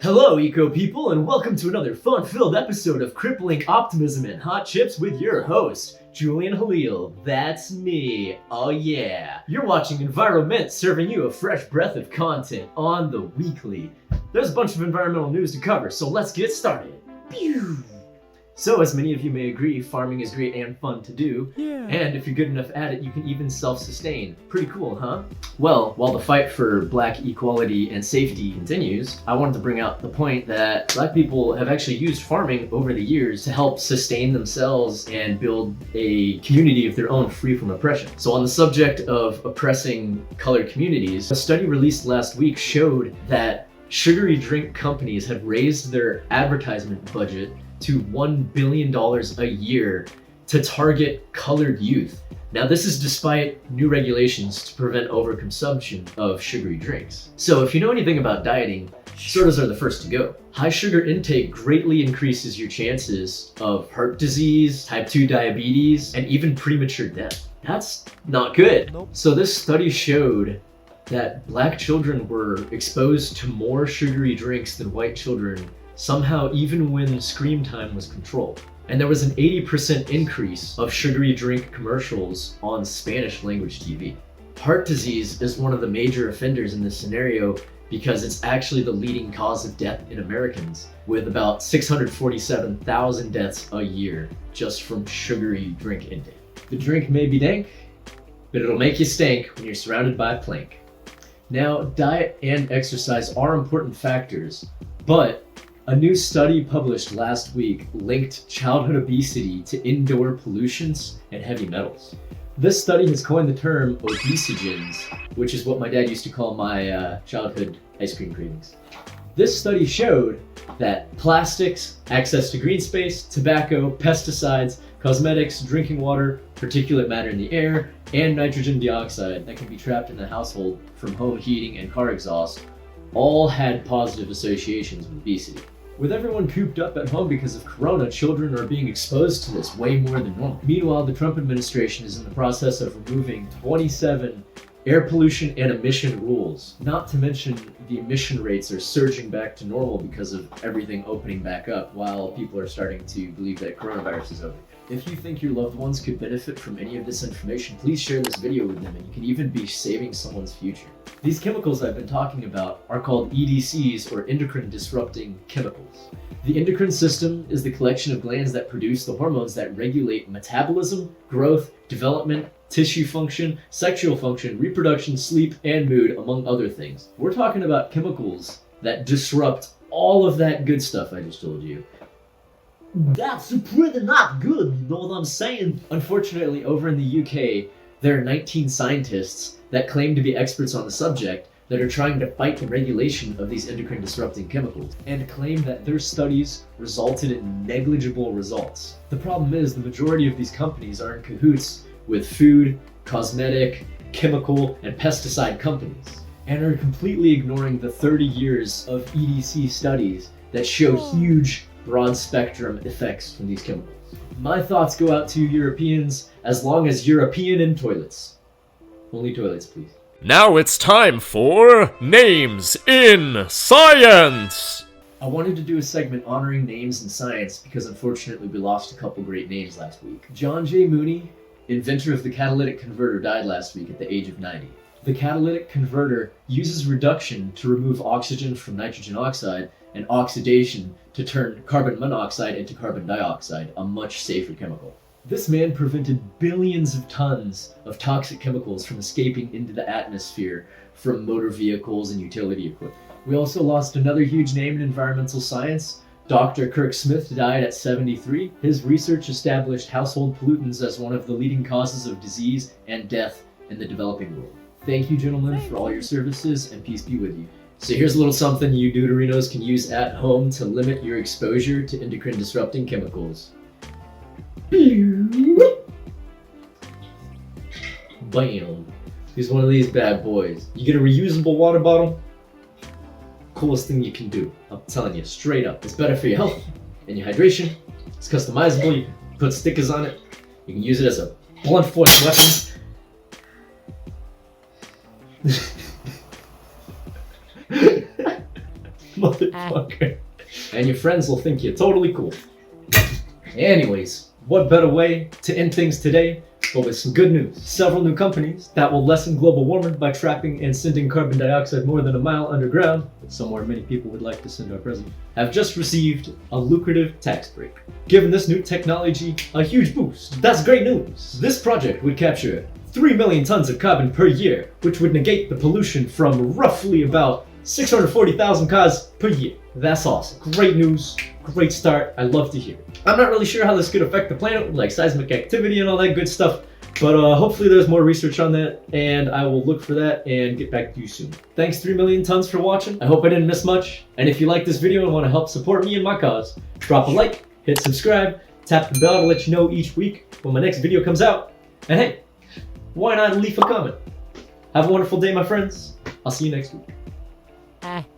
Hello, eco people, and welcome to another fun-filled episode of Crippling Optimism and Hot Chips with your host, Julian Halil. That's me. Oh yeah. You're watching EnviroMint, serving you a fresh breath of content on the weekly. There's a bunch of environmental news to cover, so let's get started. Pew! So, as many of you may agree, farming is great and fun to do. Yeah. And if you're good enough at it, you can even self-sustain. Pretty cool, huh? Well, while the fight for black equality and safety continues, I wanted to bring out the point that black people have actually used farming over the years to help sustain themselves and build a community of their own free from oppression. So on the subject of oppressing colored communities, a study released last week showed that sugary drink companies had raised their advertisement budget to $1 billion a year to target colored youth. Now, this is despite new regulations to prevent overconsumption of sugary drinks. So if you know anything about dieting, sodas are the first to go. High sugar intake greatly increases your chances of heart disease, type 2 diabetes, and even premature death. That's not good. Nope. So this study showed that black children were exposed to more sugary drinks than white children, somehow even when screen time was controlled. And there was an 80% increase of sugary drink commercials on Spanish language TV. Heart disease is one of the major offenders in this scenario because it's actually the leading cause of death in Americans, with about 647,000 deaths a year just from sugary drink intake. The drink may be dank, but it'll make you stink when you're surrounded by plank. Now, diet and exercise are important factors, but a new study published last week linked childhood obesity to indoor pollutions and heavy metals. This study has coined the term obesogens, which is what my dad used to call my childhood ice cream cravings. This study showed that plastics, access to green space, tobacco, pesticides, cosmetics, drinking water, particulate matter in the air, and nitrogen dioxide that can be trapped in the household from home heating and car exhaust all had positive associations with obesity. With everyone cooped up at home because of Corona, children are being exposed to this way more than normal. Meanwhile, the Trump administration is in the process of removing 27 air pollution and emission rules. Not to mention the emission rates are surging back to normal because of everything opening back up while people are starting to believe that coronavirus is over. If you think your loved ones could benefit from any of this information, please share this video with them and you can even be saving someone's future. These chemicals I've been talking about are called EDCs, or endocrine disrupting chemicals. The endocrine system is the collection of glands that produce the hormones that regulate metabolism, growth, development, tissue function, sexual function, reproduction, sleep, and mood, among other things. We're talking about chemicals that disrupt all of that good stuff I just told you. That's pretty not good, you know what I'm saying? Unfortunately, over in the UK, there are 19 scientists that claim to be experts on the subject that are trying to fight the regulation of these endocrine disrupting chemicals and claim that their studies resulted in negligible results. The problem is the majority of these companies are in cahoots with food, cosmetic, chemical, and pesticide companies and are completely ignoring the 30 years of EDC studies that show huge broad spectrum effects from these chemicals. My thoughts go out to Europeans, as long as European in toilets. Only toilets, please. Now it's time for Names in Science! I wanted to do a segment honoring names in science because unfortunately we lost a couple great names last week. John J. Mooney, inventor of the catalytic converter, died last week at the age of 90. The catalytic converter uses reduction to remove oxygen from nitrogen oxide and oxidation to turn carbon monoxide into carbon dioxide, a much safer chemical. This man prevented billions of tons of toxic chemicals from escaping into the atmosphere from motor vehicles and utility equipment. We also lost another huge name in environmental science. Dr. Kirk Smith died at 73. His research established household pollutants as one of the leading causes of disease and death in the developing world. Thank you, gentlemen, for all your services, and peace be with you. So here's a little something you deuterinos can use at home to limit your exposure to endocrine disrupting chemicals. Bam! Here's one of these bad boys. You get a reusable water bottle, coolest thing you can do. I'm telling you, straight up. It's better for your health and your hydration. It's customizable. You can put stickers on it. You can use it as a blunt force weapon. Motherfucker. And your friends will think you're totally cool. Anyways, what better way to end things today but with some good news. Several new companies that will lessen global warming by trapping and sending carbon dioxide more than a mile underground, somewhere many people would like to send our president, have just received a lucrative tax break, giving this new technology a huge boost. That's great news. This project would capture 3 million tons of carbon per year, which would negate the pollution from roughly about 640,000 cars per year. That's awesome. Great news. Great start. I love to hear it. I'm not really sure how this could affect the planet, like seismic activity and all that good stuff, but hopefully there's more research on that, and I will look for that and get back to you soon. Thanks 3 million tons for watching. I hope I didn't miss much, and if you like this video and want to help support me and my cause, drop a like, hit subscribe, tap the bell to let you know each week when my next video comes out, and hey, why not leave a comment? Have a wonderful day, my friends. I'll see you next week.